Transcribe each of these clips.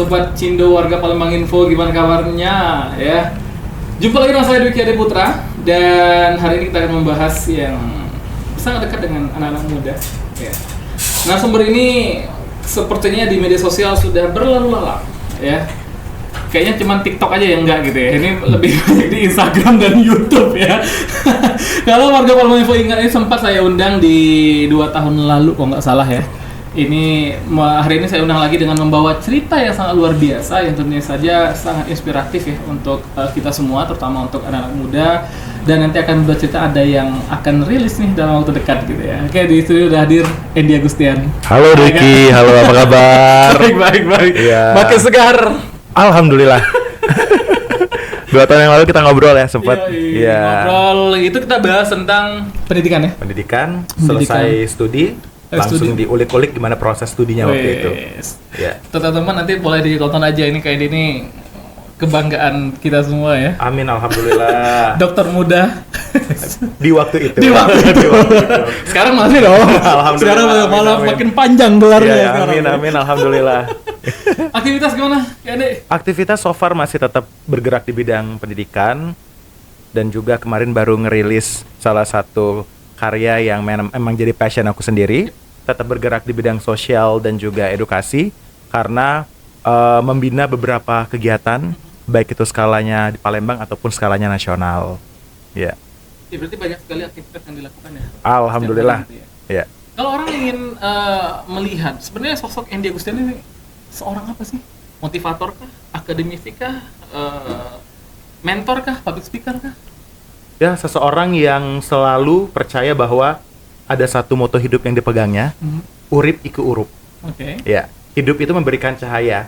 Sobat Cindo warga Palembang Info, gimana kabarnya ya? Jumpa lagi dengan saya Dwiki Ade Putra, dan hari ini kita akan membahas yang sangat dekat dengan anak-anak muda ya. Nah, sumber ini sepertinya di media sosial sudah berlalu lalang ya. Kayaknya cuma TikTok aja yang enggak gitu ya. Ini lebih banyak di Instagram dan YouTube ya. Kalau warga Palembang Info ingat, ini sempat saya undang di 2 tahun lalu kalau nggak salah ya. Ini hari ini saya undang lagi dengan membawa cerita yang sangat luar biasa yang tentunya saja sangat inspiratif ya untuk kita semua, terutama untuk anak-anak muda. Dan nanti akan bercerita ada yang akan rilis nih dalam waktu dekat gitu ya. Oke, di studio udah hadir Andy Agustian. Halo Dwiki, halo apa kabar? Baik. Ya. Makin segar. Alhamdulillah. 2 tahun yang lalu kita ngobrol ya sempat. Iya. Ngobrol itu kita bahas tentang pendidikan ya. Pendidikan, selesai studi, langsung diulik-ulik gimana proses studinya waktu itu. Ya. Teman-teman nanti boleh ditonton aja, ini kayak ini kebanggaan kita semua ya. Amin, alhamdulillah. Dokter muda di waktu itu. Di waktu itu. Sekarang masih dong. Alhamdulillah. Sekarang malah makin panjang gelarnya ya, sekarang. Amin, alhamdulillah. Aktivitas gimana, Ade? Aktivitas so far masih tetap bergerak di bidang pendidikan, dan juga kemarin baru ngerilis salah satu karya yang memang jadi passion aku sendiri. Tetap bergerak di bidang sosial dan juga edukasi, karena membina beberapa kegiatan, baik itu skalanya di Palembang ataupun skalanya nasional. Ya. Ya, berarti banyak sekali aktivitas yang dilakukan ya. Alhamdulillah. Ya. Kalau orang ingin melihat sebenarnya sosok Andy Agustian ini seorang apa sih? Motivator kah? Akademisi kah? Mentor kah? Public speaker kah? Ya, seseorang yang selalu percaya bahwa ada satu moto hidup yang dipegangnya, urip iku urup. Oke. Ya, hidup itu memberikan cahaya.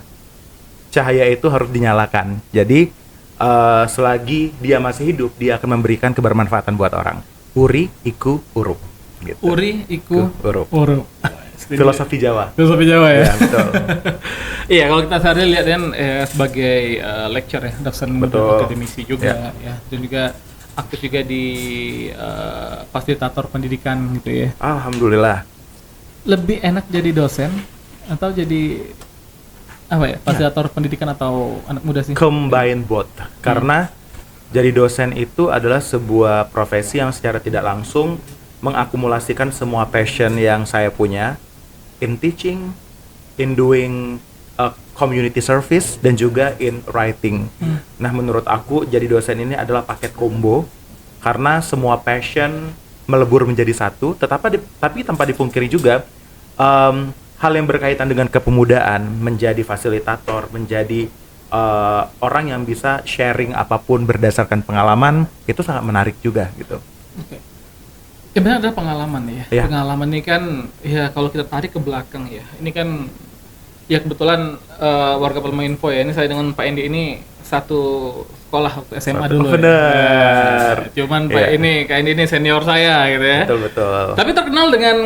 Cahaya itu harus dinyalakan. Jadi, selagi dia masih hidup, dia akan memberikan kebermanfaatan buat orang. Uri iku urup. Gitu. Uri iku urup. Filosofi Jawa. Filosofi Jawa ya. Ya, betul. Iya, kalau kita sehari lihat kan sebagai lecturer ya, dosen akademisi juga ya, dan juga aktif juga di fasilitator pendidikan gitu ya. Alhamdulillah. Lebih enak jadi dosen atau jadi apa ya, fasilitator pendidikan atau anak muda sih? Combine both. Karena jadi dosen itu adalah sebuah profesi yang secara tidak langsung mengakumulasikan semua passion yang saya punya in teaching, in doing community service, dan juga in writing. Nah, menurut aku jadi dosen ini adalah paket combo, karena semua passion melebur menjadi satu, tapi tanpa dipungkiri juga hal yang berkaitan dengan kepemudaan, menjadi fasilitator, menjadi orang yang bisa sharing apapun berdasarkan pengalaman, itu sangat menarik juga gitu. Okay. Ya, benar, ada pengalaman ya. Pengalaman ini kan ya, kalau kita tarik ke belakang ya, ini kan ya kebetulan warga Palembang Info ya, ini saya dengan Pak Andy ini satu sekolah waktu SMA dulu. Benar. Ya. Cuman Pak Andy ini senior saya gitu ya. Betul. Tapi terkenal dengan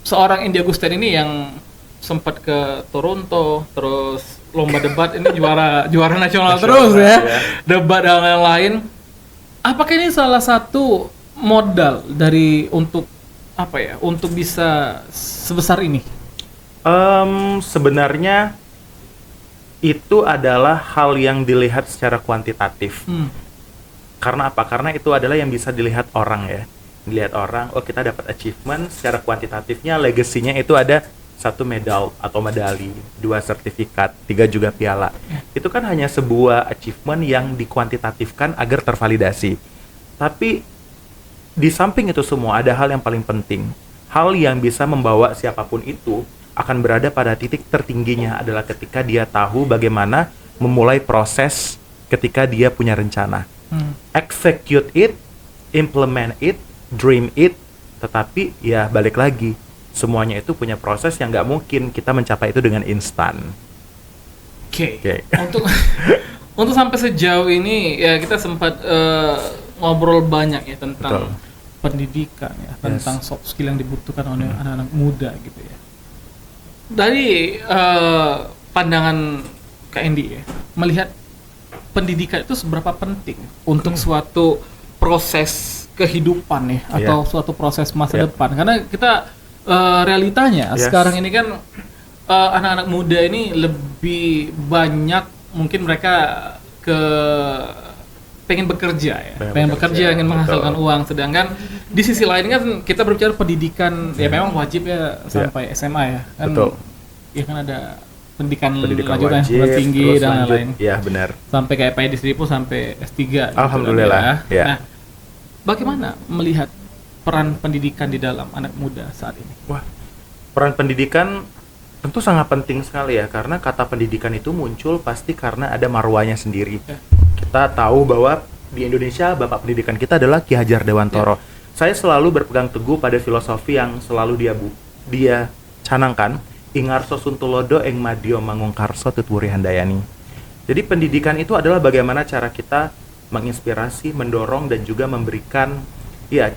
seorang Andy Agustian ini yang sempat ke Toronto, terus lomba debat ini juara nasional terus ya. Debat dan lain-lain. Apakah ini salah satu modal dari untuk apa ya, untuk bisa sebesar ini? Sebenarnya itu adalah hal yang dilihat secara kuantitatif. Karena apa? Karena itu adalah yang bisa dilihat orang ya. Dilihat orang, oh kita dapat achievement secara kuantitatifnya, legasinya itu ada 1 medal atau medali, 2 sertifikat, 3 juga piala. Itu kan hanya sebuah achievement yang dikuantitatifkan agar tervalidasi. Tapi di samping itu semua ada hal yang paling penting. Hal yang bisa membawa siapapun itu akan berada pada titik tertingginya adalah ketika dia tahu bagaimana memulai proses ketika dia punya rencana. Execute it, implement it, dream it, tetapi ya balik lagi, semuanya itu punya proses yang nggak mungkin kita mencapai itu dengan instan. Oke. Untuk sampai sejauh ini ya kita sempat ngobrol banyak ya tentang pendidikan ya, tentang soft skill yang dibutuhkan oleh anak-anak muda gitu ya. Dari pandangan Kak Andy ya, melihat pendidikan itu seberapa penting untuk suatu proses kehidupan ya, atau suatu proses masa depan, karena kita realitanya sekarang ini kan anak-anak muda ini lebih banyak mungkin mereka pengen bekerja ya, pengen bekerja, ingin menghasilkan uang. Sedangkan di sisi lain kan kita berbicara pendidikan, ya memang wajib ya sampai SMA ya, kan. Ya kan ada pendidikan lanjutan yang tinggi dan lain-lain. Iya benar. Sampai kayak Pak Edi Sripo sampai S3. Alhamdulillah. Gitu, ya. Nah, bagaimana melihat peran pendidikan di dalam anak muda saat ini? Wah, peran pendidikan tentu sangat penting sekali ya, karena kata pendidikan itu muncul pasti karena ada marwahnya sendiri. Kita tahu bahwa di Indonesia bapak pendidikan kita adalah Ki Hajar Dewantoro. Saya selalu berpegang teguh pada filosofi yang selalu dia canangkan, Ingarso Suntulodo eng Madio Mangungkarso Tutwuri Handayani. Jadi pendidikan itu adalah bagaimana cara kita menginspirasi, mendorong dan juga memberikan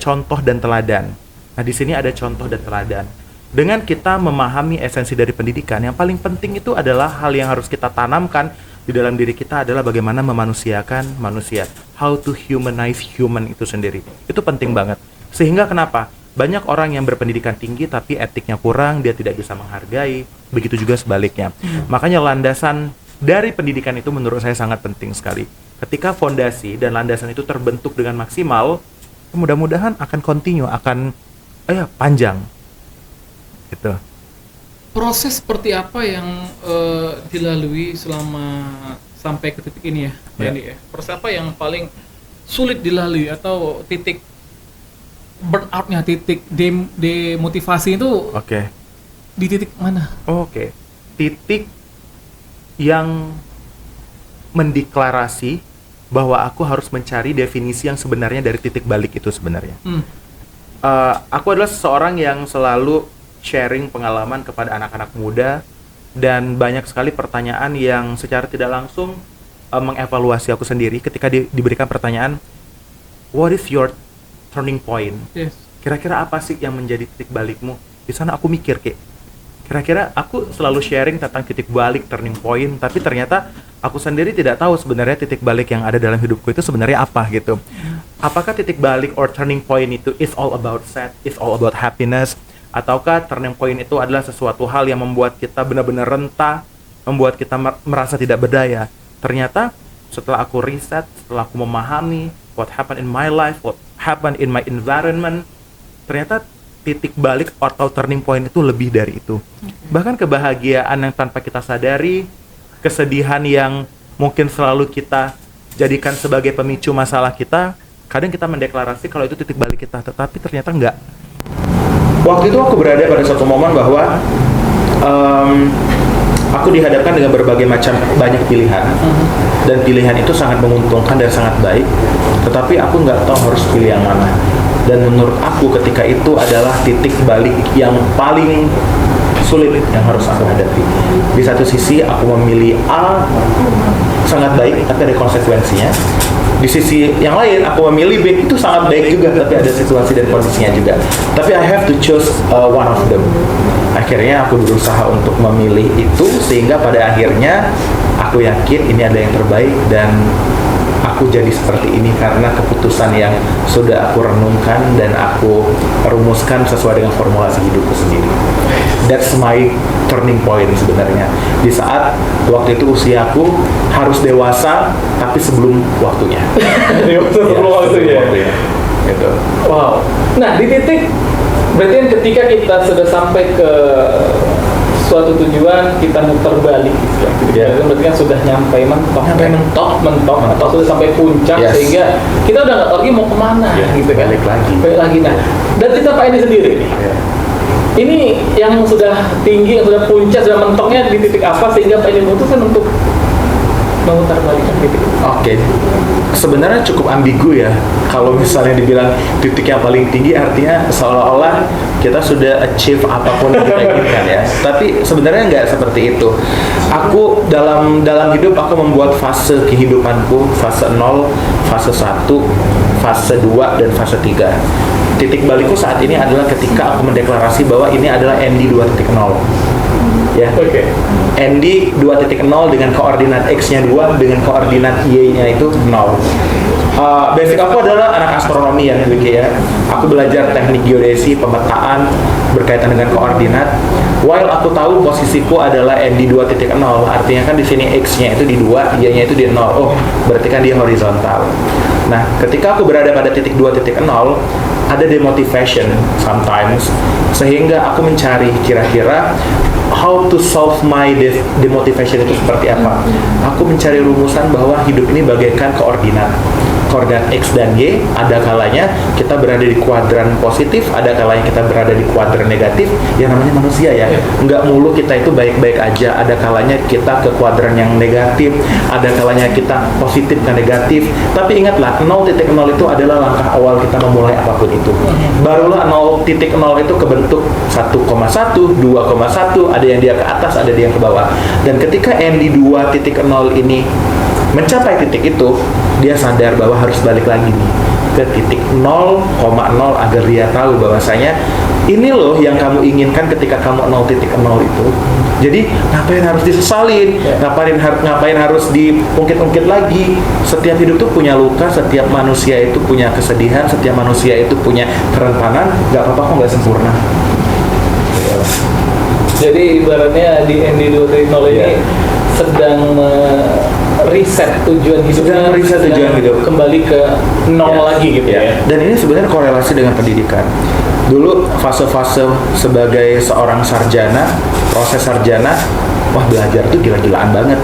contoh dan teladan. Nah, di sini ada contoh dan teladan. Dengan kita memahami esensi dari pendidikan, yang paling penting itu adalah hal yang harus kita tanamkan di dalam diri kita adalah bagaimana memanusiakan manusia. How to humanize human itu sendiri. Itu penting banget. Sehingga kenapa? Banyak orang yang berpendidikan tinggi tapi etiknya kurang, dia tidak bisa menghargai. Begitu juga sebaliknya. Makanya landasan dari pendidikan itu menurut saya sangat penting sekali. Ketika fondasi dan landasan itu terbentuk dengan maksimal, mudah-mudahan akan continue, akan panjang. Gitu. Proses seperti apa yang dilalui selama sampai ke titik ini ya, Pak Edi ya? Proses apa yang paling sulit dilalui atau titik burnout-nya, titik demotivasi itu? Di titik mana? Titik yang mendeklarasi bahwa aku harus mencari definisi yang sebenarnya dari titik balik itu sebenarnya. Aku adalah seseorang yang selalu sharing pengalaman kepada anak-anak muda dan banyak sekali pertanyaan yang secara tidak langsung mengevaluasi aku sendiri ketika diberikan pertanyaan, what is your turning point? Kira-kira apa sih yang menjadi titik balikmu? Di sana aku mikir kira-kira aku selalu sharing tentang titik balik, turning point, tapi ternyata aku sendiri tidak tahu sebenarnya titik balik yang ada dalam hidupku itu sebenarnya apa gitu. Apakah titik balik or turning point itu is all about sad, is all about happiness? Ataukah turning point itu adalah sesuatu hal yang membuat kita benar-benar renta, membuat kita merasa tidak berdaya? Ternyata setelah aku riset, setelah aku memahami what happened in my life, what happened in my environment, ternyata titik balik atau turning point itu lebih dari itu. Bahkan kebahagiaan yang tanpa kita sadari, kesedihan yang mungkin selalu kita jadikan sebagai pemicu masalah kita, kadang kita mendeklarasi kalau itu titik balik kita, tetapi ternyata enggak. Waktu itu aku berada pada suatu momen bahwa aku dihadapkan dengan banyak pilihan, dan pilihan itu sangat menguntungkan dan sangat baik, tetapi aku nggak tahu harus pilih yang mana. Dan menurut aku ketika itu adalah titik balik yang paling sulit yang harus aku hadapi. Di satu sisi aku memilih A sangat baik tapi ada konsekuensinya. Di sisi yang lain aku memilih B itu sangat baik juga tapi ada situasi dan kondisinya juga. Tapi I have to choose one of them. Akhirnya aku berusaha untuk memilih itu sehingga pada akhirnya aku yakin ini adalah yang terbaik dan aku jadi seperti ini karena keputusan yang sudah aku renungkan dan aku rumuskan sesuai dengan formulasi hidupku sendiri. That's my turning point sebenarnya. Di saat waktu itu usiaku harus dewasa tapi sebelum waktunya. Sebelum waktunya. Gitu. Wow. Nah, di titik berarti kan ketika kita sudah sampai ke suatu tujuan kita muter balik gitu ya. Berarti kan sudah nyampe mentok sudah sampai puncak sehingga kita udah nggak tahu lagi mau kemana gitu kan. Balik lagi. Nah, dan kita Pak Edi sendiri nih. Ini yang sudah tinggi, yang sudah puncak, sudah mentoknya di titik apa sehingga Pak Edi memutuskan untuk memutar balikan titik itu? Sebenarnya cukup ambigu ya. Kalau misalnya dibilang titik yang paling tinggi artinya seolah-olah kita sudah achieve apapun yang kita inginkan ya. Tapi sebenarnya nggak seperti itu. Aku dalam hidup aku membuat fase kehidupanku, fase 0, fase 1, fase 2 dan fase 3. Titik balikku saat ini adalah ketika aku mendeklarasi bahwa ini adalah Andy 2.0. Ya. Andy 2.0 dengan koordinat X-nya 2 dengan koordinat Y-nya itu 0. Basic aku adalah anak astronomi ya, Wiki ya. Aku belajar teknik geodesi, pemetaan berkaitan dengan koordinat. While aku tahu posisiku adalah N di 2.0, artinya kan di sini X-nya itu di 2, Y-nya itu di 0. Oh, berarti kan dia horizontal. Nah, ketika aku berada pada titik 2.0, ada demotivation sometimes, sehingga aku mencari kira-kira how to solve my demotivation itu seperti apa. Aku mencari rumusan bahwa hidup ini bagaikan koordinat X dan Y, ada kalanya kita berada di kuadran positif, ada kalanya kita berada di kuadran negatif, yang namanya manusia ya. Nggak mulu kita itu baik-baik aja, ada kalanya kita ke kuadran yang negatif, ada kalanya kita positif ke negatif. Tapi ingatlah, 0.0 itu adalah langkah awal kita memulai apapun itu. Barulah 0.0 itu kebentuk 1,1, 2,1, ada yang dia ke atas, ada yang ke bawah. Dan ketika N di 2.0 ini mencapai titik itu, dia sadar bahwa harus balik lagi nih ke titik 0,0 agar dia tahu bahwasanya ini loh yang kamu inginkan ketika kamu 0.0 itu. Jadi ngapain harus disesalin, ngapain harus diungkit-ungkit lagi. Setiap hidup tuh punya luka, setiap manusia itu punya kesedihan, setiap manusia itu punya kerentanan. Gak apa-apa kok nggak sempurna. Jadi ibaratnya di ND 2.0 ini sedang riset tujuan hidupnya, kembali ke nol lagi gitu ya. Dan ini sebenarnya korelasi dengan pendidikan. Dulu fase-fase sebagai seorang sarjana, proses sarjana, wah belajar tuh gila-gilaan banget.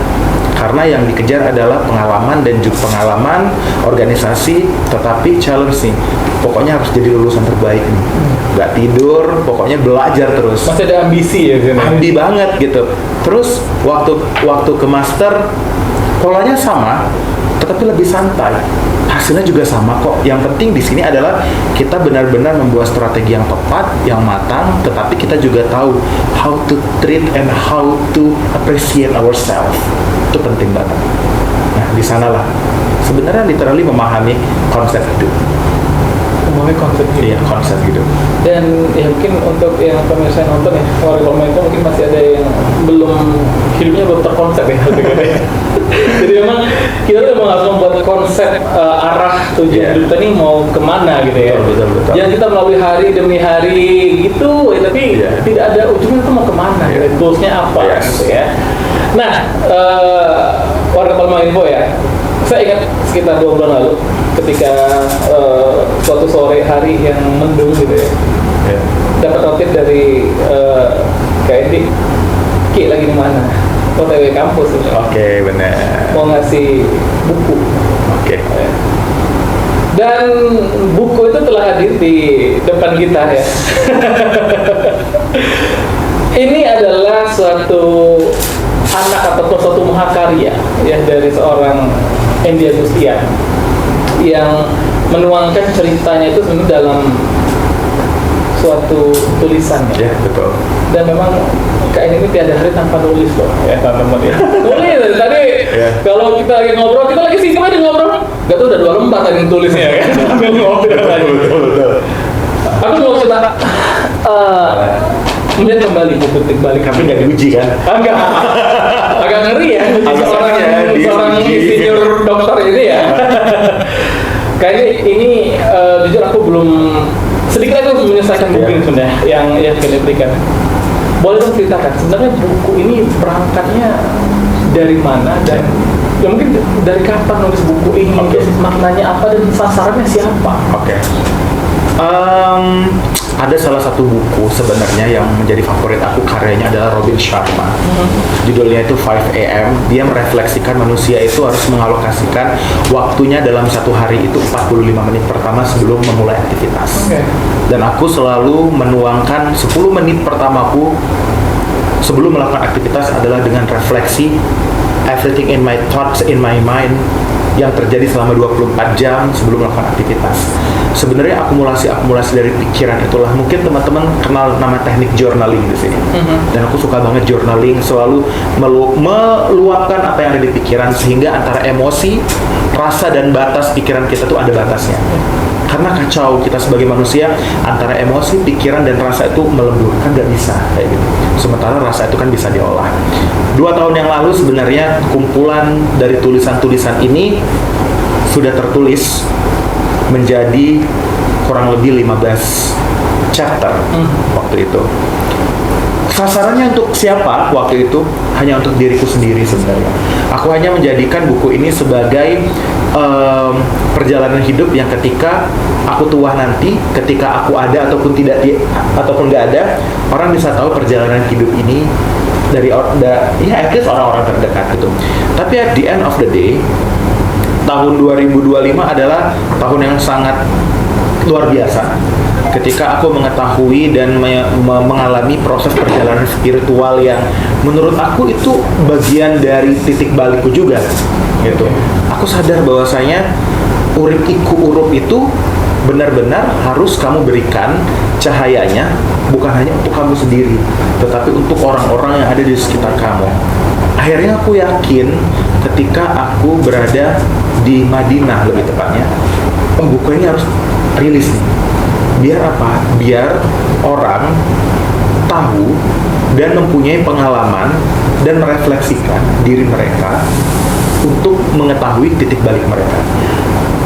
Karena yang dikejar adalah pengalaman dan juga pengalaman organisasi, tetapi challenge nih. Pokoknya harus jadi lulusan terbaik nih. Nggak tidur, pokoknya belajar terus. Masih ada ambisi ya? Ambi banget gitu. Terus waktu ke master, polanya sama, tetapi lebih santai. Hasilnya juga sama kok. Yang penting di sini adalah kita benar-benar membuat strategi yang tepat, yang matang, tetapi kita juga tahu how to treat and how to appreciate ourselves. Itu penting banget. Nah, di sanalah sebenarnya literally memahami konsep hidup. Memahami konsep hidup. Iya, konsep hidup. Dan ya mungkin untuk yang pemirsa nonton ya, warga itu mungkin masih ada yang hidupnya belum terkonsep ya. Jadi memang kita tuh harus membuat konsep arah tujuan hidup kita ini mau kemana gitu ya. Betul. Jangan kita melalui hari demi hari gitu, tapi tidak ada ujungnya itu mau kemana, goalsnya apa gitu ya. Nah, warga Palma Info ya, saya ingat sekitar 2 bulan lalu ketika suatu sore hari yang mendung gitu ya, dapat notif dari KND, Ki lagi di mana? OTW kampus gitu. Oke, benar. Mau ngasih buku. Oke. Dan buku itu telah hadir di depan kita ya. Ini adalah suatu anak ataupun suatu mahakarya ya dari seorang Andy Agustian yang menuangkan ceritanya itu sebenarnya dalam suatu tulisan ya. Betul. Dan memang ini tiada hari tanpa nulis loh ya teman-teman ya. Nulis dari tadi kalau kita lagi ngobrol, kita lagi sibuk aja ngobrol, gak tuh udah 2 lembar tadi tulisnya ya. Betul. Aku mau coba melihat kembali buku balik, tapi nggak diuji kan? Enggak. Agak ngeri ya seorang insinyur dokter ini ya. Kayaknya ini jujur aku belum sedikit lagi menyelesaikan buku ini sudah yang kita berikan. Boleh dong ceritakan sebenarnya buku ini berangkatnya dari mana dan ya mungkin dari kapan nulis buku ini, maknanya apa dan sasarannya siapa? Ada salah satu buku sebenarnya yang menjadi favorit aku, karyanya adalah Robin Sharma. Judulnya itu 5 AM. Dia merefleksikan manusia itu harus mengalokasikan waktunya dalam satu hari itu 45 menit pertama sebelum memulai aktivitas. Dan aku selalu menuangkan 10 menit pertamaku sebelum melakukan aktivitas adalah dengan refleksi everything in my thoughts, in my mind yang terjadi selama 24 jam sebelum melakukan aktivitas. Sebenarnya akumulasi dari pikiran itulah. Mungkin teman-teman kenal nama teknik journaling di sini. Dan aku suka banget journaling, selalu meluapkan apa yang ada di pikiran sehingga antara emosi, rasa dan batas pikiran kita tuh ada batasnya. Karena kacau kita sebagai manusia, antara emosi, pikiran, dan rasa itu melebur, kan nggak bisa kayak gitu. Sementara rasa itu kan bisa diolah. 2 tahun yang lalu sebenarnya kumpulan dari tulisan-tulisan ini sudah tertulis menjadi kurang lebih 15 chapter waktu itu. Sasarannya untuk siapa waktu itu? Hanya untuk diriku sendiri sebenarnya. Aku hanya menjadikan buku ini sebagai perjalanan hidup yang ketika aku tua nanti, ketika aku ada ataupun ataupun nggak ada, orang bisa tahu perjalanan hidup ini dari at least orang-orang terdekat itu. Tapi at the end of the day, tahun 2025 adalah tahun yang sangat luar biasa ketika aku mengetahui dan mengalami proses perjalanan spiritual yang menurut aku itu bagian dari titik balikku juga gitu. Aku sadar bahwasanya urip iku urup itu benar-benar harus kamu berikan cahayanya bukan hanya untuk kamu sendiri tetapi untuk orang-orang yang ada di sekitar kamu. Akhirnya aku yakin ketika aku berada di Madinah lebih tepatnya, buku ini harus rilis nih. Biar apa? Biar orang tahu dan mempunyai pengalaman dan merefleksikan diri mereka untuk mengetahui titik balik mereka.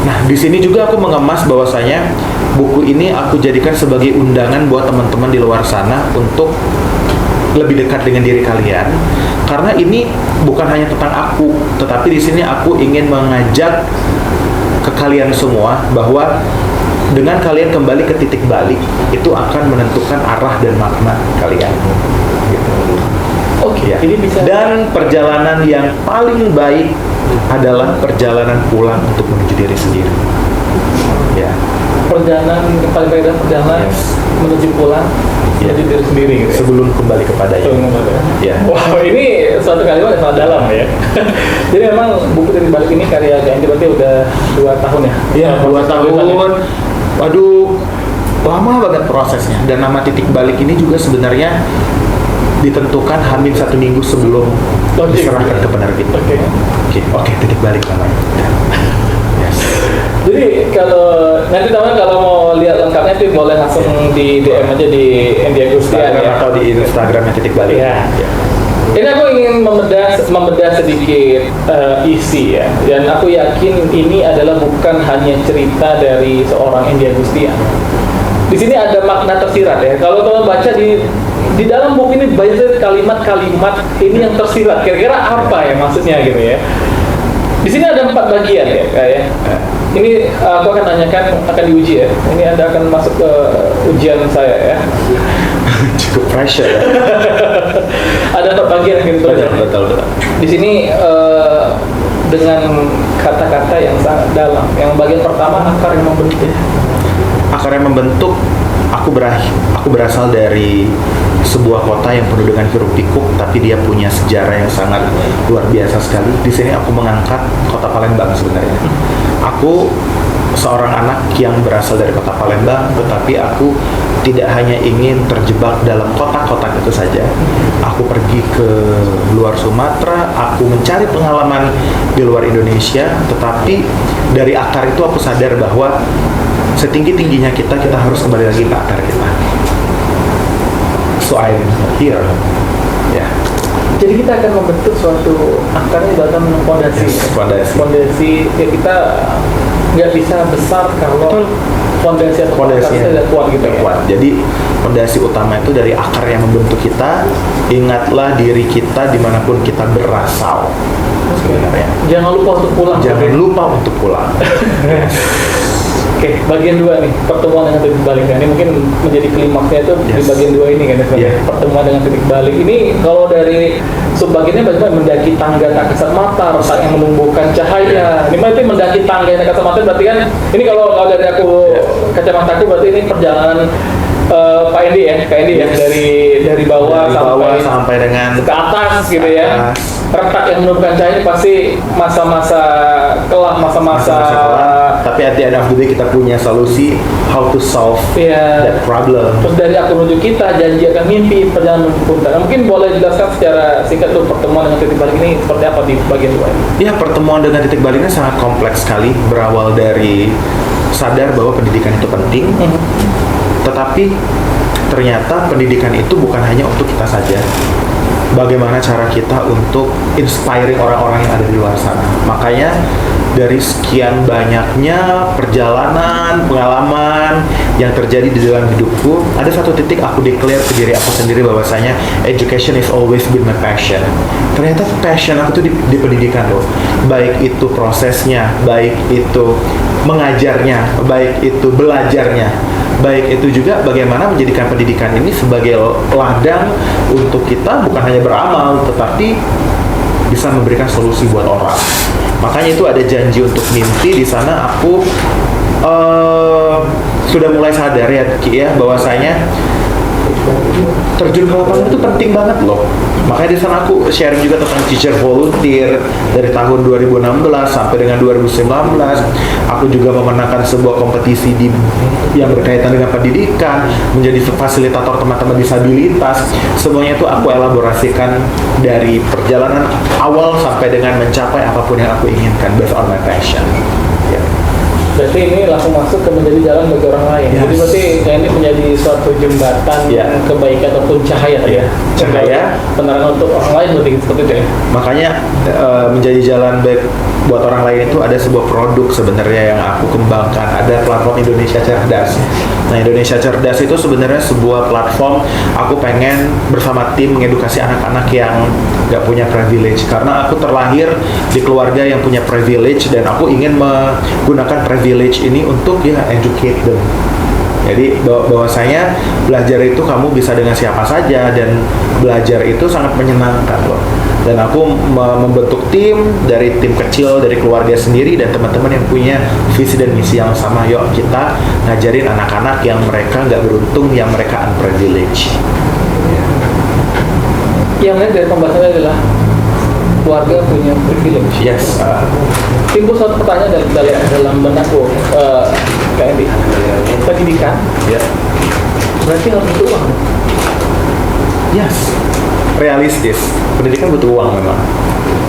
Nah, di sini juga aku mengemas bahwasanya buku ini aku jadikan sebagai undangan buat teman-teman di luar sana untuk lebih dekat dengan diri kalian. Karena ini bukan hanya tentang aku, tetapi di sini aku ingin mengajak ke kalian semua bahwa dengan kalian kembali ke titik balik itu akan menentukan arah dan makna kalian. Gitu. Oke, Ya. ini bisa. Dan perjalanan yang paling baik adalah perjalanan pulang untuk menuju diri sendiri. Ya. Perjalanan yang paling baik adalah perjalanan menuju pulang menuju diri sendiri gitu. Sebelum kembali kepadanya. Ya. Wow, ini suatu kalimat yang sangat dalam ya. Jadi memang buku Titik Balik ini karya Kak Andy berarti udah 2 tahun ya? Iya, 2 tahun. Waduh, lama banget prosesnya. Dan nama Titik Balik ini juga sebenarnya ditentukan hampir 1 minggu sebelum diserahkan ke penerbit. Oke, Titik Balik namanya. Yes. Jadi kalau nanti teman kalau mau lihat lengkapnya itu boleh langsung di DM aja di Andy Agustian ya. Atau di Instagramnya Titik Balik. Ya. Ini aku ingin membedah sedikit isi ya, dan aku yakin ini adalah bukan hanya cerita dari seorang Andy Agustian. Di sini ada makna tersirat ya. Kalau teman baca di dalam buku ini banyak kalimat-kalimat ini yang tersirat. Kira-kira apa ya maksudnya gitu ya? Di sini ada 4 bagian ya, kayak. Ini aku akan tanyakan, akan diuji ya. Ini Anda akan masuk ke ujian saya ya. Cukup pressure ya. Ada 4 bagian gitu. Betul. Di sini dengan kata-kata yang sangat dalam. Yang bagian pertama akar yang membentuk. Akar yang membentuk. Aku berasal dari sebuah kota yang penuh dengan hiruk pikuk, tapi dia punya sejarah yang sangat luar biasa sekali. Di sini aku mengangkat kota Palembang sebenarnya. Aku seorang anak yang berasal dari kota Palembang, tetapi aku tidak hanya ingin terjebak dalam kotak-kotak itu saja. Aku pergi ke luar Sumatera, aku mencari pengalaman di luar Indonesia, tetapi dari akar itu aku sadar bahwa setinggi-tingginya kita harus kembali lagi ke akar kita. So I'm here. Ya. Jadi kita akan membentuk suatu akarnya dalam fondasi. Yes, Fondasi ya kita nggak bisa besar kalau fondasi atau fondasinya tidak kuat gitu ya. Kuat. Jadi fondasi utama itu dari akar yang membentuk kita. Ingatlah diri kita dimanapun kita berasal. Sebenarnya. Jangan lupa untuk pulang. Jangan lupa untuk pulang. Oke, bagian 2 nih, pertemuan dengan titik balik. Ini mungkin menjadi klimaksnya itu di bagian 2 ini kan, pertemuan dengan titik balik. Ini kalau dari subbagiannya bagaimana mendaki tangga tak kasat mata, rasa yang menumbuhkan cahaya. Ini berarti mendaki tangga yang tak kasat mata berarti kan, ini kalau dari aku kacamataku berarti ini perjalanan Pak Andy ya, dari bawah sampai dengan ke atas gitu ya. Retak yang menumbuhkan cahaya ini pasti masa-masa kelam, masa-masa tapi at the end of the day kita punya solusi how to solve that problem. Terus dari aku menuju kita, janji akan mimpi, perjalanan menuju punta. Nah, mungkin boleh jelaskan secara singkat tuh pertemuan dengan titik balik ini seperti apa di bagian 2 ini? Ya, pertemuan dengan titik baliknya sangat kompleks sekali, berawal dari sadar bahwa pendidikan itu penting, tetapi ternyata pendidikan itu bukan hanya untuk kita saja. bagaimana cara kita untuk inspiring orang-orang yang ada di luar sana. Makanya dari sekian banyaknya perjalanan, pengalaman yang terjadi di dalam hidupku, ada satu titik aku declare ke diri aku sendiri bahwasanya education is always been my passion. Ternyata passion aku tuh di pendidikan loh. Baik itu prosesnya, baik itu mengajarnya, baik itu belajarnya, baik itu juga bagaimana menjadikan pendidikan ini sebagai ladang untuk kita bukan hanya beramal, tetapi bisa memberikan solusi buat orang. Makanya itu ada janji untuk mimpi. Di sana aku sudah mulai sadar ya Ki ya, bahwasanya terjun ke lapangan itu penting banget loh. Makanya di sana aku sharing juga tentang teacher volunteer dari tahun 2016 sampai dengan 2019. Aku juga memenangkan sebuah kompetisi yang berkaitan dengan pendidikan, menjadi fasilitator teman-teman disabilitas. Semuanya itu aku elaborasikan dari perjalanan awal sampai dengan mencapai apapun yang aku inginkan based on my passion. Ya. Berarti ini langsung masuk ke menjadi jalan bagi orang lain. Yes. Jadi berarti ini menjadi suatu jembatan kebaikan ataupun cahaya ya. Cahaya penerangan untuk orang lain berarti seperti itu ya. Makanya menjadi jalan baik buat orang lain itu ada sebuah produk sebenarnya yang aku kembangkan. Ada platform Indonesia Cerdas. Nah, Indonesia Cerdas itu sebenarnya sebuah platform aku pengen bersama tim mengedukasi anak-anak yang gak punya privilege. Karena aku terlahir di keluarga yang punya privilege dan aku ingin menggunakan privilege ini untuk educate them. Jadi bahwasanya belajar itu kamu bisa dengan siapa saja dan belajar itu sangat menyenangkan loh. Dan aku membentuk tim dari tim kecil dari keluarga sendiri dan teman-teman yang punya visi dan misi yang sama. Yuk kita ngajarin anak-anak yang mereka nggak beruntung, yang mereka unprivileged. Yang lain dari pembahasannya adalah keluarga punya privilege. Yes. Timbul suatu pertanyaan dalam benakku, kayak di pendidikan. Ya. Berarti harus butuh uang. Yes. Realistis. Pendidikan butuh uang memang.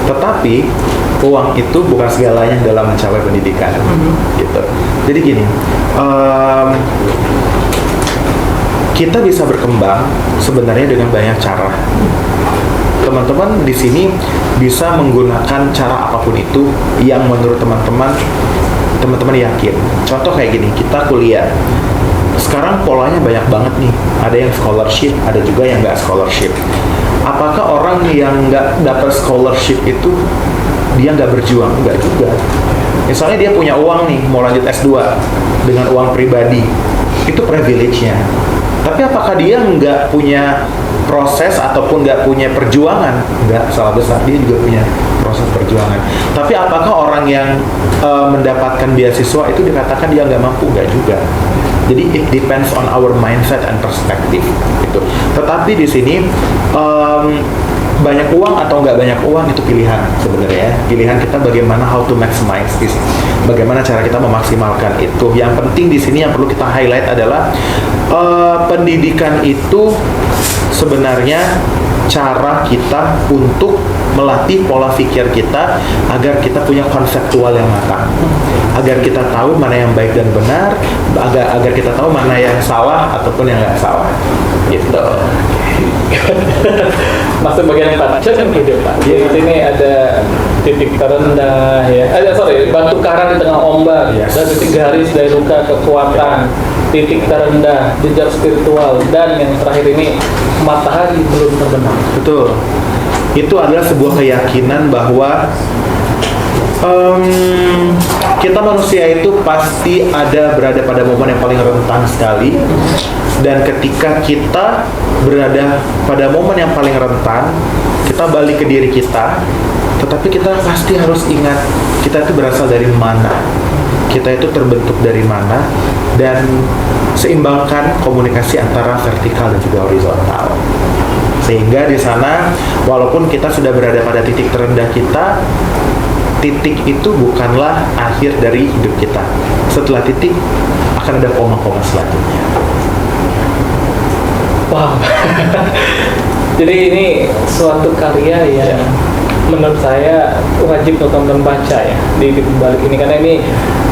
Tetapi uang itu bukan segalanya dalam mencapai pendidikan. Gitu. Jadi gini. Kita bisa berkembang sebenarnya dengan banyak cara. Teman-teman di sini bisa menggunakan cara apapun itu yang menurut teman-teman yakin. Contoh kayak gini, kita kuliah. Sekarang polanya banyak banget nih. Ada yang scholarship, ada juga yang nggak scholarship. Apakah orang yang nggak dapat scholarship itu dia nggak berjuang? Nggak juga. Misalnya dia punya uang nih, mau lanjut S2 dengan uang pribadi, itu privilege-nya. Tapi apakah dia nggak punya proses ataupun nggak punya perjuangan? Nggak, salah besar. Dia juga punya proses perjuangan. Tapi apakah orang yang mendapatkan beasiswa itu dikatakan dia nggak mampu? Nggak juga. Jadi it depends on our mindset and perspective. Gitu. Tetapi di sini banyak uang atau nggak banyak uang itu pilihan sebenarnya. Pilihan kita bagaimana how to maximize this. Bagaimana cara kita memaksimalkan itu. Yang penting di sini yang perlu kita highlight adalah pendidikan itu sebenarnya cara kita untuk melatih pola pikir kita agar kita punya konseptual yang matang, agar kita tahu mana yang baik dan benar, agar kita tahu mana yang salah ataupun yang nggak salah, gitu. Masuk bagian 4 cermin kehidupan. Jadi di sini ada titik terendah ya. Batu karang di tengah ombak. Yes. Dan titik garis dari luka kekuatan. Titik terendah, jejak spiritual, dan yang terakhir ini matahari belum terbenam. Betul. Itu adalah sebuah keyakinan bahwa kita manusia itu pasti berada pada momen yang paling rentan sekali. Dan ketika kita berada pada momen yang paling rentan, kita balik ke diri kita, tetapi kita pasti harus ingat kita itu berasal dari mana, kita itu terbentuk dari mana, dan seimbangkan komunikasi antara vertikal dan juga horizontal. Sehingga di sana, walaupun kita sudah berada pada titik terendah kita, titik itu bukanlah akhir dari hidup kita. Setelah titik akan ada koma-koma selanjutnya. Wow. Jadi ini suatu karya yang menurut saya wajib untuk teman-teman baca ya di balik ini, karena ini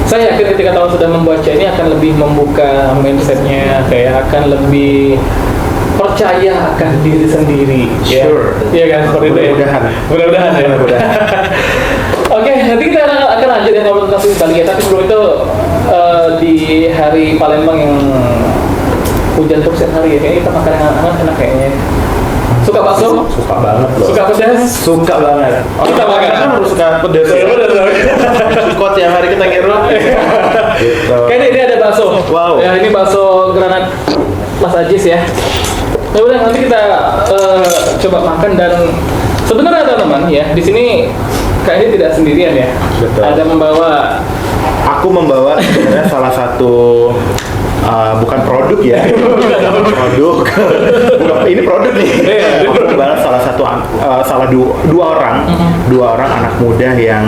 saya yakin ketika teman sudah membaca ini akan lebih membuka mindsetnya, kayak akan lebih percaya akan diri sendiri. Sure. Iya kan, seperti itu ya. Mudah-mudahan ya. Oke, nanti kita akan lanjut ya ngobrol tentang titik balik ya. Tapi sebelum itu di hari Palembang yang hujan terus setiap hari ya, kayaknya kita makan yang hangat enak kayaknya. Suka bakso? Suka banget loh. Suka pedas? Suka banget. Suka banget. Kan harus suka pedas. Suka tiap hari kita ngirup. Gitu. Kayaknya ini ada bakso. Wow. Ya ini bakso granat Mas Ajis ya. Ya udah nanti kita coba makan dan sebenarnya teman-teman ya di sini kayaknya tidak sendirian ya. Betul. Ada membawa. Aku membawa sebenarnya salah satu bukan produk ya, produk. Ini produk nih. Aku membawa salah satu dua orang anak muda yang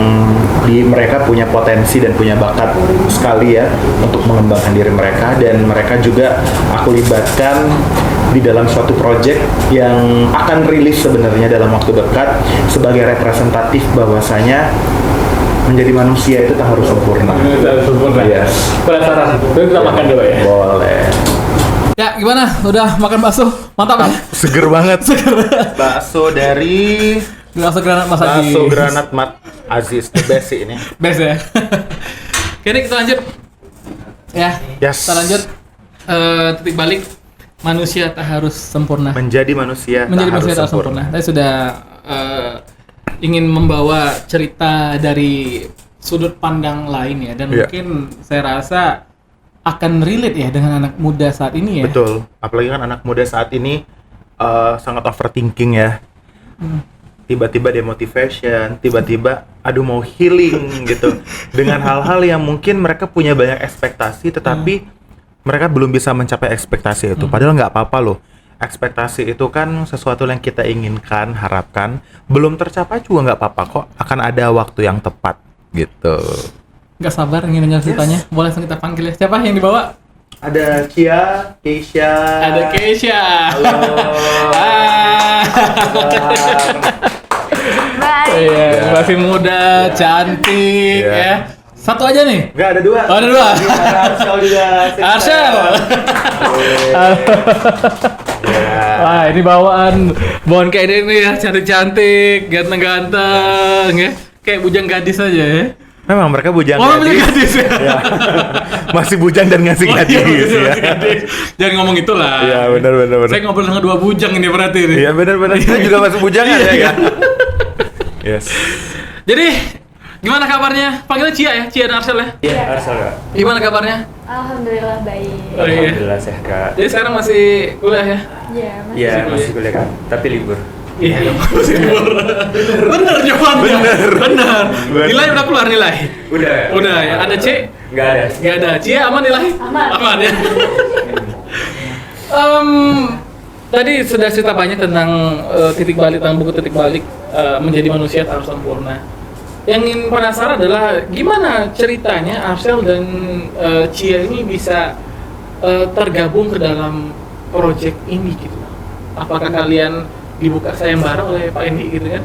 mereka punya potensi dan punya bakat sekali ya untuk mengembangkan diri mereka, dan mereka juga aku libatkan di dalam suatu project yang akan rilis sebenarnya dalam waktu dekat sebagai representatif bahwasanya menjadi manusia itu tak harus sempurna. Sempurna. Yes. Penasaran. Kita makan dulu ya. Boleh. Ya, gimana? Udah makan bakso? Mantap ya? Seger banget. Bakso dari Bakso granat Mas Ajis. Bakso granat Mat Aziz, the best sih ini. Best ya. Oke, ini kita lanjut. Ya. Yes. Kita lanjut. Titik balik. Manusia tak harus sempurna. Menjadi manusia Tak harus sempurna. Saya sudah ingin membawa cerita dari sudut pandang lain ya, dan mungkin saya rasa akan relate ya dengan anak muda saat ini ya. Betul, apalagi kan anak muda saat ini sangat overthinking ya. Tiba-tiba demotivation, tiba-tiba aduh mau healing gitu dengan hal-hal yang mungkin mereka punya banyak ekspektasi tetapi mereka belum bisa mencapai ekspektasi itu. Padahal nggak apa-apa loh. Ekspektasi itu kan sesuatu yang kita inginkan, harapkan, belum tercapai juga nggak apa-apa kok. Akan ada waktu yang tepat gitu. Nggak sabar ingin dengar ceritanya. Boleh langsung kita panggil ya. Siapa yang dibawa? Ada Cia, Keisha. Ada Keisha. Halo. Iya, masih muda, cantik ya. Satu aja nih? Nggak, ada dua. Oh, ada dua. Ada Arshel juga. Arshel. Wah, ini bawaan Bon kayak ini ya, cantik-cantik, ganteng-ganteng ya. Kayak bujang gadis aja ya. Memang mereka bujang bujang gadis ya. Ya. Masih bujang dan ngasih gadis ya. Gadis. Jangan ngomong itulah. Iya, benar. Saya ngobrol dengan dua bujang ini berarti nih. Iya, benar. Kita juga masih bujangan ya. Yes. Jadi, gimana kabarnya? Panggilnya Cia ya? Cia dan Arshel ya? Iya, Arshel Kak. Gimana kabarnya? Alhamdulillah baik. Oh, iya. Alhamdulillah sehat Kak. Jadi sekarang masih kuliah ya? Iya, Mas. Iya, masih kuliah Kak, tapi libur. Iya, masih libur. Bener jawabannya. Bener. Nilai udah keluar nilai? Udah ya. Ada C? Nggak ada. Cia aman nilai? Aman ya. Tadi sudah cerita banyak tentang titik balik, tentang buku titik balik menjadi manusia tak harus sempurna. Yang ingin penasaran adalah gimana ceritanya Arshel dan Cia ini bisa tergabung ke dalam proyek ini gitu. Apakah kalian dibuka sayembara oleh Pak Endi gitu kan?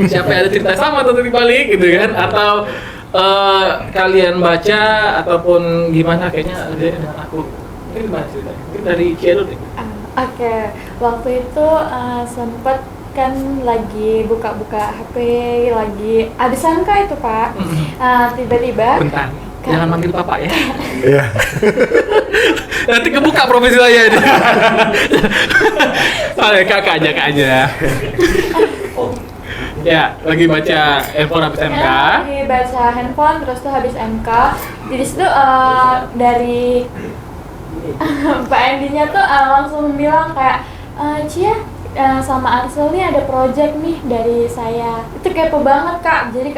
Siapa yang ada cerita sama atau titik balik gitu kan? Atau kalian baca ataupun gimana kayaknya ada dengan aku. Mungkin gimana ceritanya? Mungkin dari Cia dulu deh. Oke, waktu itu sempet kan lagi buka-buka HP, lagi abis angka itu Pak. Tiba-tiba Bentar, jangan manggil Papa ya. Iya. Nanti kebuka profesi saya ini. Kakak aja. Ya, lagi baca handphone habis MK. Lagi baca handphone, terus tuh habis MK. Jadi situ dari Pak Andinya tuh langsung bilang kayak, Cia, sama Arshel nih ada project nih dari saya. Itu kepo banget Kak. Jadi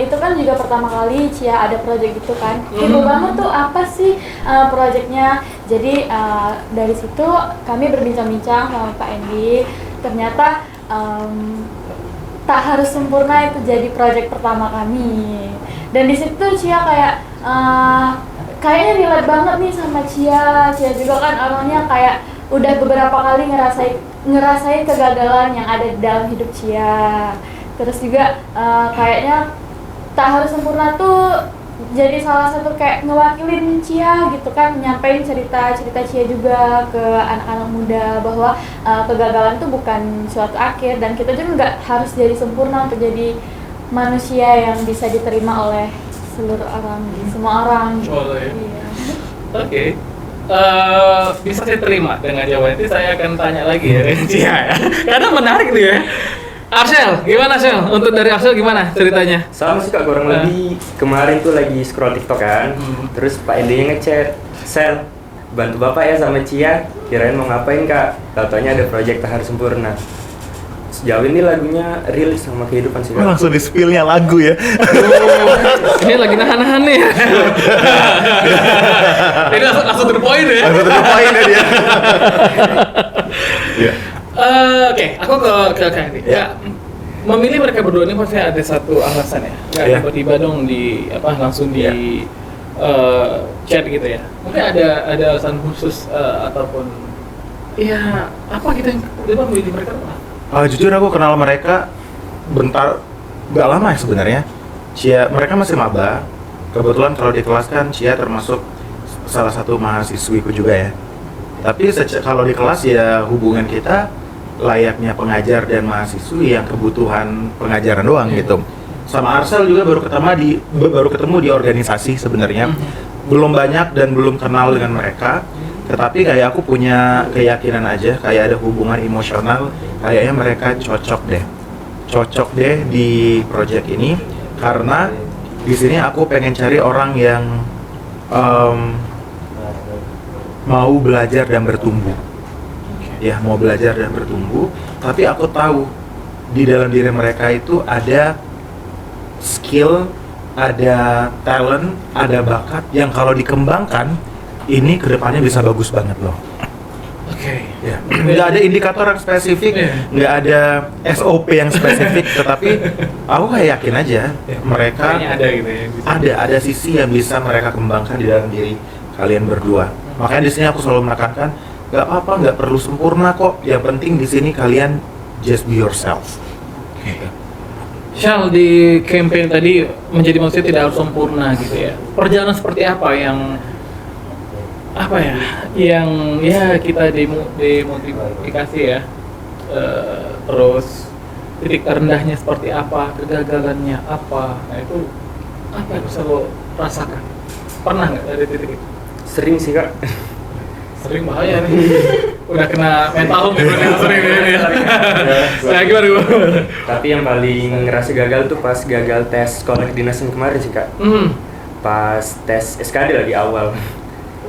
itu kan juga pertama kali Cia ada project gitu kan. Kepo banget tuh apa sih projectnya. Jadi dari situ kami berbincang-bincang sama Pak Endi. Ternyata tak harus sempurna itu jadi project pertama kami. Dan di situ Cia kayak kayaknya relate banget nih sama Cia. Cia juga kan orangnya kayak udah beberapa kali ngerasain kegagalan yang ada di dalam hidup Cia. Terus juga kayaknya tak harus sempurna tuh jadi salah satu kayak ngewakilin Cia gitu kan, nyampein cerita Cia juga ke anak-anak muda bahwa kegagalan tuh bukan suatu akhir dan kita juga nggak harus jadi sempurna untuk jadi manusia yang bisa diterima oleh seluruh orang, semua orang. Oh, ya. Iya. Oke. Bisa saya terima dengan jawaban itu. Saya akan tanya lagi ya dengan Cia ya. Karena menarik nih ya. Arshel, gimana Arshel? Untuk dari Arshel gimana ceritanya? Sama sih Kak, kurang lebih kemarin tuh lagi scroll TikTok kan. Terus Pak Ende ngechat, "Sel, bantu Bapak ya sama Cia. Kirain mau ngapain Kak? Tau-taunya ada proyek Tahar Sempurna." Sejauh ini lagunya rilis sama kehidupan sih Kak. Langsung di spill-nya lagu ya. Ini lagi nahan-nahan nih. Ini langsung to the point ya. Langsung to the point ya dia. Iya. Oke, aku ke Kang nih. Ya, memilih mereka berdua ini pasti ada satu alasan ya. Nggak Iya. tiba-tiba dong langsung di chat gitu ya. Mungkin ada alasan khusus ataupun ya apa gitu yang tiba memilih mereka berdua? Jujur aku kenal mereka bentar, nggak lama ya sebenarnya. Mereka masih maba. Kebetulan kalau di kelas kan Cia termasuk salah satu mahasiswiku juga ya. Tapi kalau di kelas ya hubungan kita layaknya pengajar dan mahasiswi yang kebutuhan pengajaran doang gitu. Sama Arshel juga baru ketemu di organisasi sebenarnya. Belum banyak dan belum kenal dengan mereka. Tetapi kayak aku punya keyakinan aja, kayak ada hubungan emosional, kayaknya mereka cocok deh di project ini karena di sini aku pengen cari orang yang mau belajar dan bertumbuh. Ya, mau belajar dan bertumbuh, tapi aku tahu di dalam diri mereka itu ada skill, ada talent, ada bakat yang kalau dikembangkan ini kedepannya bisa bagus banget loh. Oke. Ya. Nggak ada indikator yang spesifik, nggak ada SOP yang spesifik, tetapi aku kayak yakin aja mereka Kayaknya ada gitu ya. ada sisi yang bisa mereka kembangkan di dalam diri kalian berdua. Makanya di sini aku selalu menekankan, nggak apa-apa, nggak perlu sempurna kok. Yang penting di sini kalian just be yourself. Shal, di campaign tadi menjadi manusia tidak harus sempurna gitu ya. Perjalanan seperti apa yang kita demotivasi ya, terus titik terendahnya seperti apa, kegagalannya apa, nah itu apa yang bisa lo rasakan? Pernah nggak dari titik itu? Sering sih Kak. Sering, bahaya nih. Udah kena mental nih, sering ini ya. Nah, gimana? Tapi yang paling ngerasa gagal tuh pas gagal tes sekolah kedinasan kemarin sih Kak. Pas tes SKD lagi awal.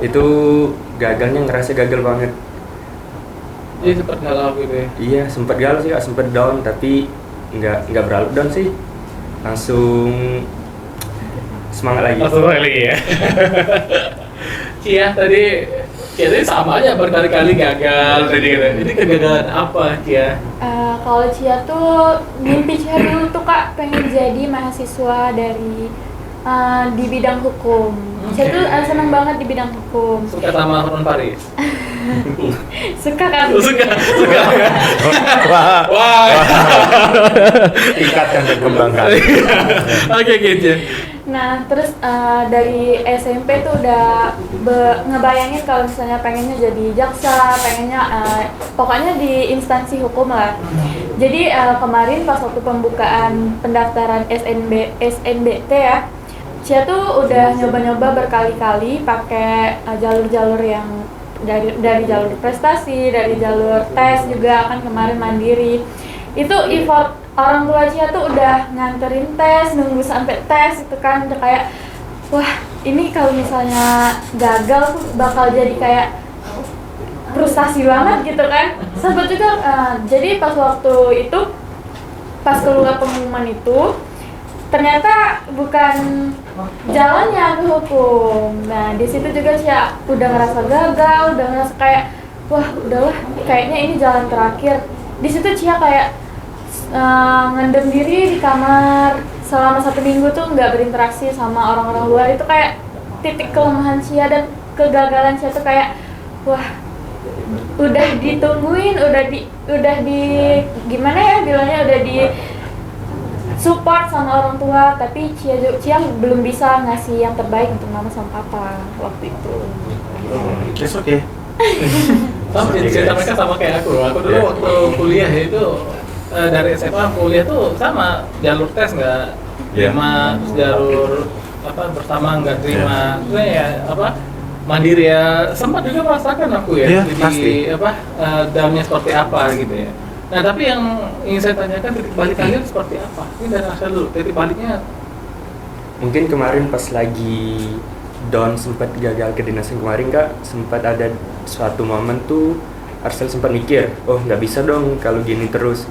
Itu gagalnya ngerasa gagal banget. Jadi sempat galau gitu ya? Iya, sempat galau sih Kak, sempat down, tapi nggak berlalu down sih. Langsung semangat lagi. Langsung lagi ya. Cia tadi sama aja berkali-kali gagal tadi gitu. Ini kegagalan apa Cia? Kalau Cia tuh mimpi Cia dulu tuh Kak pengen jadi mahasiswa di bidang hukum. Cia tuh seneng banget di bidang hukum. Suka sama Hotman Paris? Suka kan? Suka. Wah. Tingkatkan dan kembangkan. Oke gitu. Nah, terus dari SMP tuh udah ngebayangin kalau misalnya pengennya jadi jaksa, pengennya pokoknya di instansi hukum lah. Jadi kemarin pas waktu pembukaan pendaftaran SNBT ya, Cia tuh udah nyoba-nyoba berkali-kali pakai jalur-jalur yang dari jalur prestasi, dari jalur tes juga kan kemarin mandiri. Itu effort orang tua Cia tuh udah nganterin tes, nunggu sampai tes itu kan udah kayak wah ini kalau misalnya gagal tuh bakal jadi kayak frustasi banget gitu kan. Sampai juga jadi pas waktu itu pas keluar pengumuman itu ternyata bukan jalannya ke hukum. Nah di situ juga Cia udah ngerasa gagal, udah ngerasa kayak wah udahlah kayaknya ini jalan terakhir. Di situ Cia kayak ngendem diri di kamar selama 1 minggu tuh nggak berinteraksi sama orang-orang luar. Itu kayak titik kelemahan Cia dan kegagalan Cia tuh kayak wah udah ditungguin, udah di gimana ya bilangnya, udah support sama orang tua, tapi Cia belum bisa ngasih yang terbaik untuk mama sama papa waktu itu. It's okay. Sama cerita mereka sama kayak aku. Aku dulu waktu kuliah itu dari SMA kuliah tuh sama jalur tes nggak terima, terus jalur bersama nggak terima, ya mandiri ya, sempat juga merasakan aku ya pasti. dalamnya seperti apa gitu ya. Nah tapi yang ingin saya tanyakan, titik balik kalian seperti apa? Ini dari Arsel dulu, titik baliknya. Mungkin kemarin pas lagi down sempat gagal kedinasan kemarin Kak, sempat ada suatu momen tuh Arsel sempat mikir, oh nggak bisa dong kalau gini terus.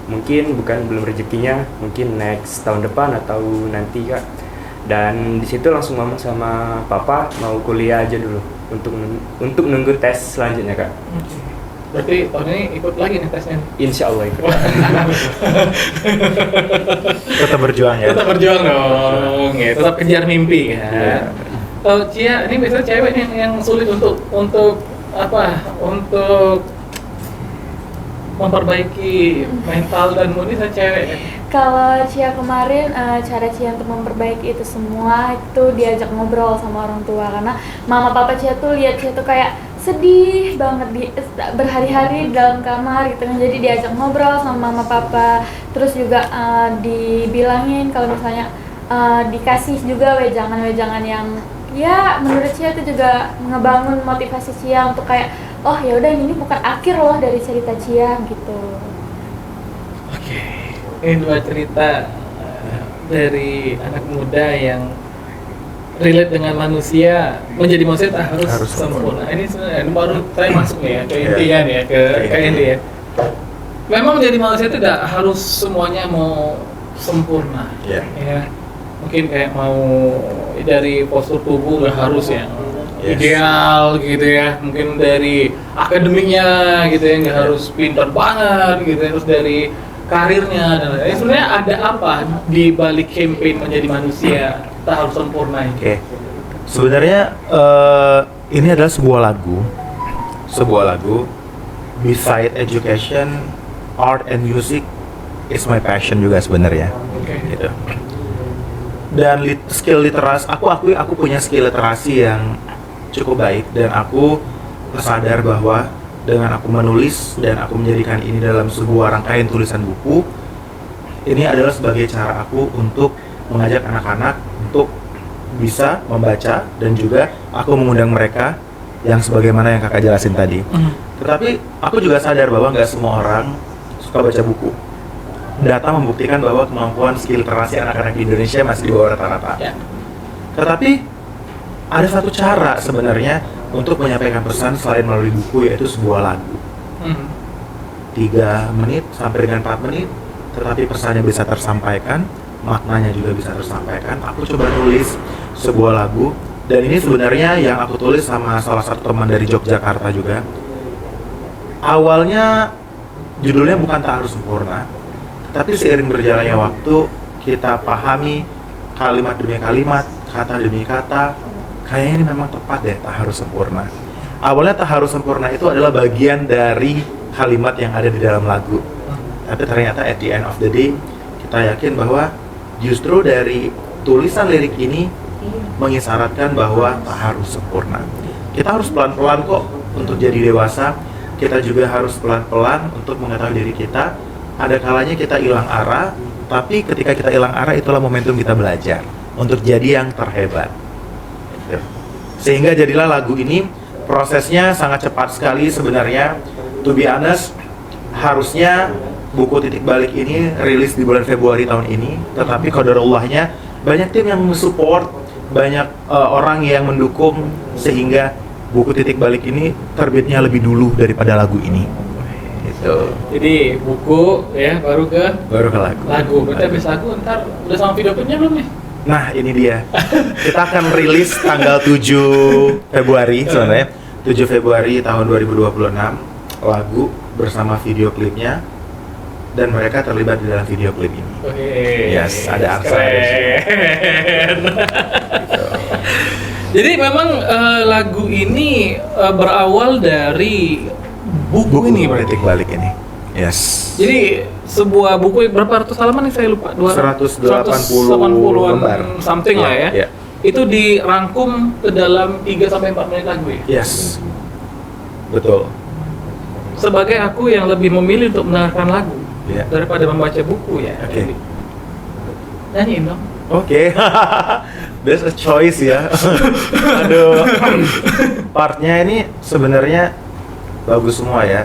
Mungkin belum rezekinya, mungkin next tahun depan atau nanti Kak. Dan di situ langsung ngomong sama papa mau kuliah aja dulu untuk nunggu tes selanjutnya Kak. Berarti tahun ini ikut lagi nih tesnya? Insya Allah ikut. Tetap berjuang ya. Tetap berjuang dong, ya. Tetap kejar mimpi kan. Cia, ini biasanya cewek nih yang sulit untuk memperbaiki mental dan mood ini cewek kan? Kalau Cia kemarin, cara Cia untuk memperbaiki itu semua itu diajak ngobrol sama orang tua, karena mama papa Cia tuh lihat Cia tuh kayak sedih banget berhari-hari di dalam kamar gitu kan. Jadi diajak ngobrol sama mama papa, terus juga dibilangin kalau misalnya dikasih juga wejangan-wejangan yang ya menurut Cia itu juga ngebangun motivasi Cia untuk kayak oh ya udah ini bukan akhir loh dari cerita Cia gitu. Oke. Ini dua cerita dari anak muda yang relate dengan manusia, menjadi manusia tak harus sempurna. Ini sebenarnya baru saya masuk ya ke intian ya, ke inti ya. Memang menjadi manusia tidak harus semuanya mau sempurna. Ya. Mungkin kayak mau dari postur tubuh nggak harus yang ideal gitu ya. Mungkin dari akademiknya gitu ya nggak harus pintar banget gitu ya. Terus dari karirnya dan lain-lain. Sebenarnya ada apa di balik campaign menjadi manusia tak harus sempurna ini? Sebenarnya ini adalah sebuah lagu. Beside education, art and music is my passion juga sebenarnya. Gitu. Dan skill literasi, aku punya skill literasi yang cukup baik, dan aku sadar bahwa dengan aku menulis dan aku menjadikan ini dalam sebuah rangkaian tulisan buku, ini adalah sebagai cara aku untuk mengajak anak-anak untuk bisa membaca, dan juga aku mengundang mereka yang sebagaimana yang kakak jelasin tadi. Tetapi aku juga sadar bahwa nggak semua orang suka baca buku. Data membuktikan bahwa kemampuan skill literasi anak-anak di Indonesia masih di bawah rata-rata. Tetapi ada satu cara sebenarnya untuk menyampaikan pesan selain melalui buku, yaitu sebuah lagu. 3 menit sampai dengan 4 menit, tetapi pesannya bisa tersampaikan, maknanya juga bisa tersampaikan. Aku coba tulis sebuah lagu, dan ini sebenarnya yang aku tulis sama salah satu teman dari Yogyakarta juga. Awalnya judulnya bukan Tak Harus Sempurna, tapi seiring berjalannya waktu kita pahami kalimat demi kalimat, kata demi kata, kayaknya ini memang tepat deh, tak harus sempurna. Awalnya tak harus sempurna itu adalah bagian dari kalimat yang ada di dalam lagu. Tapi ternyata at the end of the day, kita yakin bahwa justru dari tulisan lirik ini mengisyaratkan bahwa tak harus sempurna. Kita harus pelan-pelan kok untuk jadi dewasa. Kita juga harus pelan-pelan untuk mengetahui diri kita. Ada kalanya kita hilang arah, tapi ketika kita hilang arah itulah momentum kita belajar untuk jadi yang terhebat. Sehingga jadilah lagu ini, prosesnya sangat cepat sekali sebenarnya. To be honest, harusnya buku Titik Balik ini rilis di bulan Februari tahun ini, tetapi qadarullahnya banyak tim yang mensupport, banyak orang yang mendukung, sehingga buku Titik Balik ini terbitnya lebih dulu daripada lagu ini. Gitu. Jadi buku ya baru ke lagu. Berarti habis lagu ntar udah sama video klipnya belum nih? Nah ini dia, kita akan rilis tanggal 7 Februari sebenarnya, 7 Februari tahun 2026, lagu bersama video klipnya, dan mereka terlibat di dalam video klip ini. Yes, ada Arsa. Jadi memang lagu ini berawal dari buku ini berarti? Titik Balik ini. Yes. Jadi sebuah buku berapa ratus halaman nih saya lupa. 180 180-an lembar. something lah ya. Iya. Itu dirangkum ke dalam 3 sampai 4 menit lagu ya. Yes. Betul. Sebagai aku yang lebih memilih untuk mendengarkan lagu Iya. daripada membaca buku ya. Oke. Nyanyiin dong. Oke. That's a choice ya. Aduh. Partnya ini sebenarnya bagus semua ya.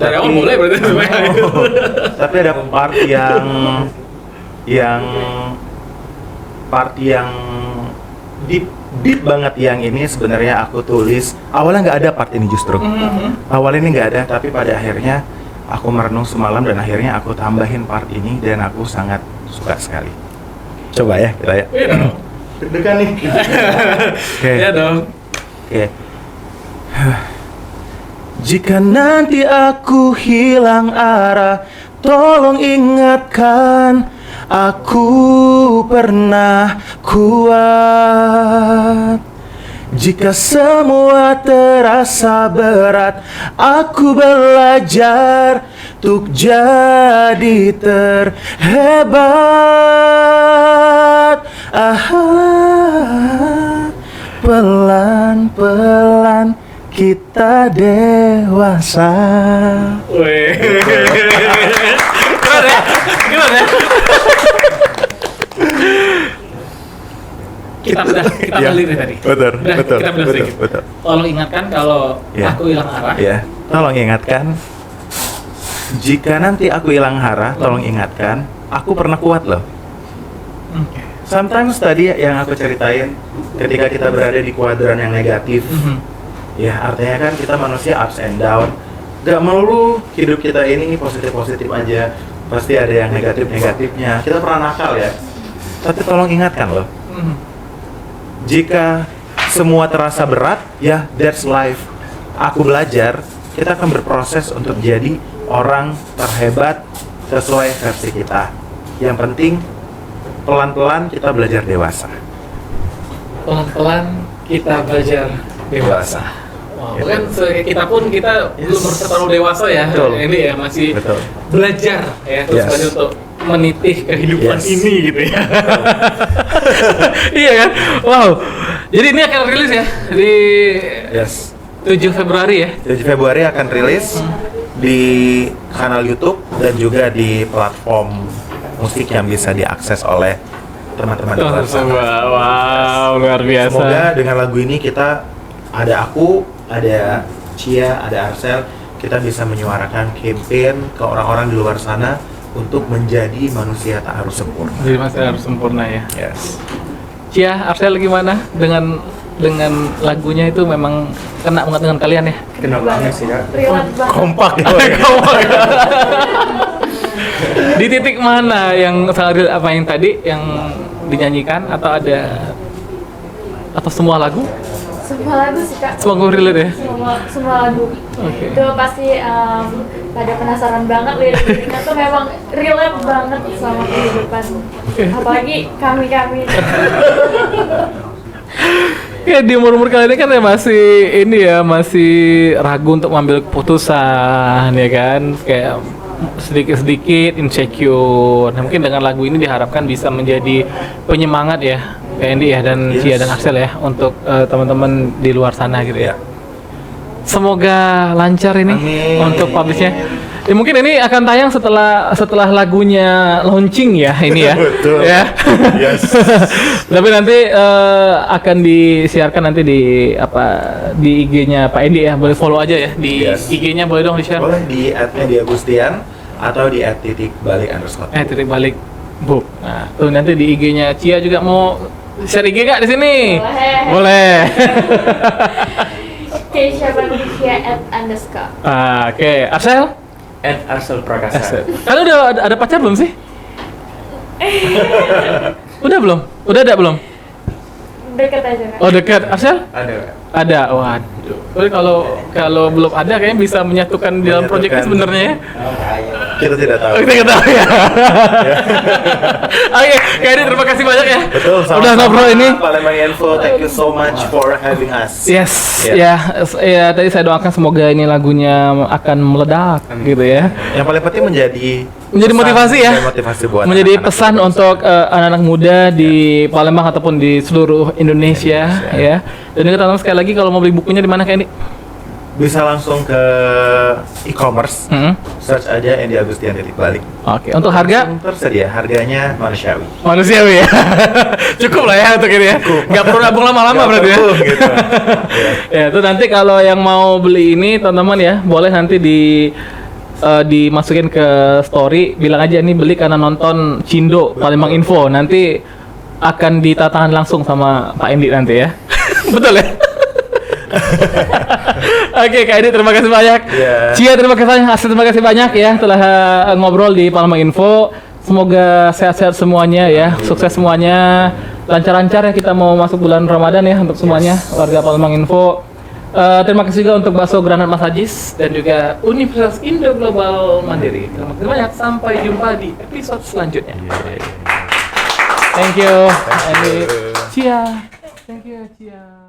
Dari awal boleh berarti. Tapi ada part yang deep banget yang ini sebenarnya aku tulis. Awalnya nggak ada part ini justru. Awalnya ini nggak ada, tapi pada akhirnya aku merenung semalam dan akhirnya aku tambahin part ini dan aku sangat suka sekali. Coba ya kita ya. Iya dong. Deg-degan nih. Oke. Iya dong. Oke. Jika nanti aku hilang arah, tolong ingatkan aku pernah kuat. Jika semua terasa berat, aku belajar untuk jadi terhebat. Pelan-pelan kita dewasa. Wih. Gimana ya? Gimana ya? Kita Iya, balik dari tadi. Betul, Udah, betul, kita bedah betul, sedikit. betul. Tolong ingatkan kalau Iya. aku hilang arah. Ya, tolong ingatkan. Jika nanti aku hilang arah, tolong ingatkan. Aku pernah kuat loh. Oke. Sometimes tadi yang aku ceritain, ketika kita berada di kuadran yang negatif, ya artinya kan kita manusia ups and down. Gak melulu hidup kita ini positif-positif aja. Pasti ada yang negatif-negatifnya. Kita pernah nakal ya. Tapi tolong ingatkan loh. Jika semua terasa berat, ya that's life. Aku belajar, kita akan berproses untuk jadi orang terhebat sesuai versi kita. Yang penting, pelan-pelan kita belajar dewasa. Pelan-pelan kita belajar dewasa. Wow, Gitu. kan kita pun kita belum merasa terlalu dewasa ya. Betul. Ini ya masih Betul. belajar ya terus Yes. belajar untuk menitih kehidupan Yes. ini gitu ya. Iya kan? Wow. Jadi ini akan rilis ya di Yes. 7 Februari ya. 7 Februari akan rilis di kanal YouTube dan juga di platform musik yang bisa diakses oleh teman-teman di luar sana. Wow, luar biasa. Semoga dengan lagu ini kita, ada aku, ada Cia, ada Arcel, kita bisa menyuarakan campaign ke orang-orang di luar sana untuk menjadi manusia tak harus sempurna. Jadi masih harus sempurna ya. Yes. Cia, Arcel gimana dengan lagunya itu memang kena banget dengan kalian ya? Kena banget sih kak. Relate banget. Kompak ya. Di titik mana yang sangat real, apa yang tadi yang dinyanyikan atau ada atau semua lagu? Semua lagu sih kak. Semua lagu relate ya? Semua lagu. Oke. Itu pasti pada penasaran banget lirik-liriknya tuh memang relate banget sama kehidupan. Apalagi kami. Ya di umur kalian ini kan ya masih ragu untuk mengambil keputusan ya kan, kayak sedikit insecure. Nah, mungkin dengan lagu ini diharapkan bisa menjadi penyemangat ya kayak Andy ya dan Yes. Cia dan Axel ya untuk teman-teman di luar sana gitu ya. Semoga lancar ini Amin. untuk publishnya. Ya, mungkin ini akan tayang setelah lagunya launching ya ini ya. Betul. Ya. Yes. Tapi nanti akan disiarkan nanti di IG-nya Pak Endi ya. Boleh follow aja ya di Yes. IG-nya, boleh dong di-share. Boleh di @mediagustian atau di @titikbalik_. Titik balik Bu. Nah, tuh nanti di IG-nya Cia juga mau share IG Kak di sini. Boleh. Oke, siapa Cia @_. Oke, Arcel? Arcel Prakasa. Kalian udah ada pacar belum sih? Udah belum? Udah ada belum? Deket aja kak. Oh dekat. Arcel? Ada kak. Ada. Waduh. Tapi kalau belum ada kayaknya bisa menyatukan di dalam proyek ini sebenarnya ya. Kita tidak tahu. Kita nggak tahu ya. Oke, Kak Edi, terima kasih banyak ya. Betul, Udah ngobrol ini. Palembang Info, thank you so much for having us. Yes, Ya. ya tadi saya doakan semoga ini lagunya akan meledak gitu ya. Yang paling penting menjadi menjadi motivasi ya. Motivasi buat Menjadi anak-anak pesan muda. untuk anak-anak muda di Palembang ataupun di seluruh Indonesia ya. Dan juga teman-teman sekali lagi kalau mau beli bukunya di mana Kak Endi? Bisa langsung ke e-commerce, search aja Endi Agustian _balik. Oke, untuk harga Langsung tersedia, harganya manusiawi. manusiawi ya. Cukup lah ya untuk ini ya. Nggak perlu nabung lama-lama berarti ya. Gitu. Ya, itu nanti kalau yang mau beli ini teman-teman ya, boleh nanti dimasukin ke story, bilang aja ini beli karena nonton Cindo Palembang Info. Nanti akan ditatahan langsung sama Pak Endi nanti ya. Betul ya? Oke, Kak Endi terima kasih banyak. Yeah. Cia terima kasih banyak ya telah ngobrol di Palembang Info. Semoga sehat-sehat semuanya ya, sukses semuanya, lancar-lancar ya kita mau masuk bulan Ramadan ya untuk semuanya warga Palembang Info. Terima kasih juga untuk Bakso Granat Mas Ajis dan juga Universitas Indo Global Mandiri. Terima kasih banyak, sampai jumpa di episode selanjutnya. Thank you, Endi. Cia. Thank you, Cia.